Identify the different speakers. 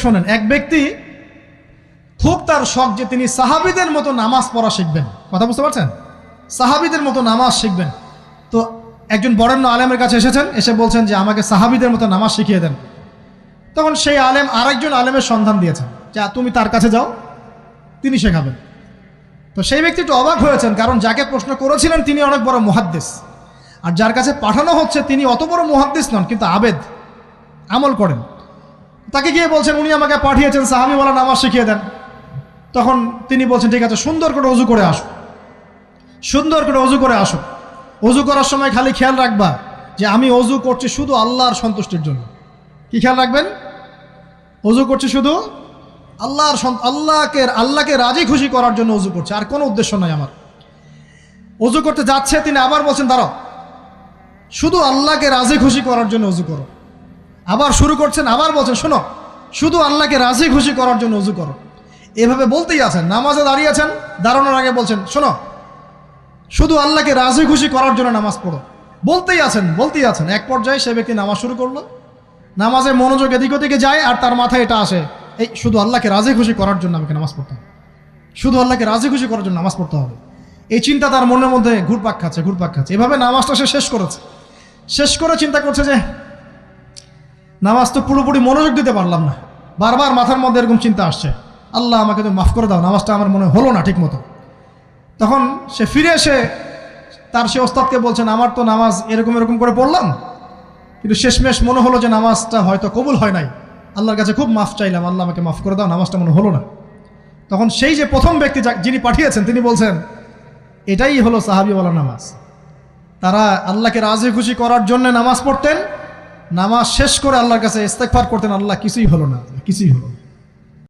Speaker 1: শোনেন, এক ব্যক্তি খুব তার শখ যে তিনি সাহাবীদের মতো নামাজ পড়া শিখবেন। কথা বুঝতে পারছেন? সাহাবীদের মতো নামাজ শিখবেন। তো একজন বরেণ্য আলেমের কাছে এসেছেন, এসে বলছেন যে আমাকে সাহাবীদের মতো নামাজ শিখিয়ে দেন। তখন সেই আলেম আরেকজন আলেমের সন্ধান দিয়েছেন যে তুমি তার কাছে যাও, তিনি শেখাবেন। তো সেই ব্যক্তি একটু অবাক হয়েছেন, কারণ যাকে প্রশ্ন করেছিলেন তিনি অনেক বড় মুহাদ্দিস, আর যার কাছে পাঠানো হচ্ছে তিনি অত বড় মুহাদ্দিস নন, কিন্তু আবেদ, আমল করেন। তাকে গিয়ে বলছেন উনি আমাকে পাঠিয়েছেন সাহাবীওয়ালা নামাজ শিখিয়ে দেন। তখন তিনি বলছেন ঠিক আছে, সুন্দর করে অজু করে আসো, সুন্দর করে অজু করে আসো। অজু করার সময় খালি খেয়াল রাখবা যে আমি অজু করছি শুধু আল্লাহর সন্তুষ্টির জন্য। কি খেয়াল রাখবেন? অজু করছি শুধু আল্লাহকে রাজি খুশি করার জন্য অজু করছে, আর কোনো উদ্দেশ্য নাই আমার। অজু করতে যাচ্ছে, তিনি আবার বলছেন দাঁড়াও, শুধু আল্লাহকে রাজি খুশি করার জন্য অজু করো। আবার শুরু করছেন, আবার বলছেন শোনো, শুধু আল্লাহকে রাজি খুশি করার জন্য অজু করো। এভাবে বলতেই আছেন। নামাজে দাঁড়িয়েছেন, দাঁড়ানোর আগে বলছেন শোনো, শুধু আল্লাহকে রাজি খুশি করার জন্য নামাজ পড়ো। বলতেই আছেন। এক পর্যায়ে সে ব্যক্তি নামাজ শুরু করলো। নামাজে মনোযোগ এদিক ওদিকে যায়, আর তার মাথায় এটা আসে, এই শুধু আল্লাহকে রাজি খুশি করার জন্য আমাকে নামাজ পড়তে হবে, শুধু আল্লাহকে রাজি খুশি করার জন্য নামাজ পড়তে হবে। এই চিন্তা তার মনের মধ্যে ঘুরপাক খাচ্ছে। এভাবে নামাজটা সে শেষ করে চিন্তা করছে যে নামাজ তো পুরোপুরি মনোযোগ দিতে পারলাম না। বারবার মাথার মধ্যে এরকম চিন্তা আসছে, আল্লাহ আমাকে তো মাফ করে দাও, নামাজটা আমার মনে হলো না ঠিক মতো। তখন সে ফিরে এসে তার সে ওস্তাদকে বলছেন আমার তো নামাজ এরকম করে পড়লাম, কিন্তু শেষমেশ মনে হলো যে নামাজটা হয়তো কবুল হয় নাই, আল্লাহর কাছে খুব মাফ চাইলাম, আল্লাহ আমাকে মাফ করে দাও, নামাজটা মনে হলো না। তখন সেই যে প্রথম ব্যক্তি যিনি পাঠিয়েছেন তিনি বলছেন এটাই হলো সাহাবীওয়ালা নামাজ। তারা আল্লাহকে রাজি খুশি করার জন্য নামাজ পড়তেন, নামাজ শেষ করে আল্লাহর কাছে ইস্তেগফার করতেন, আল্লাহ কিছুই হলো না।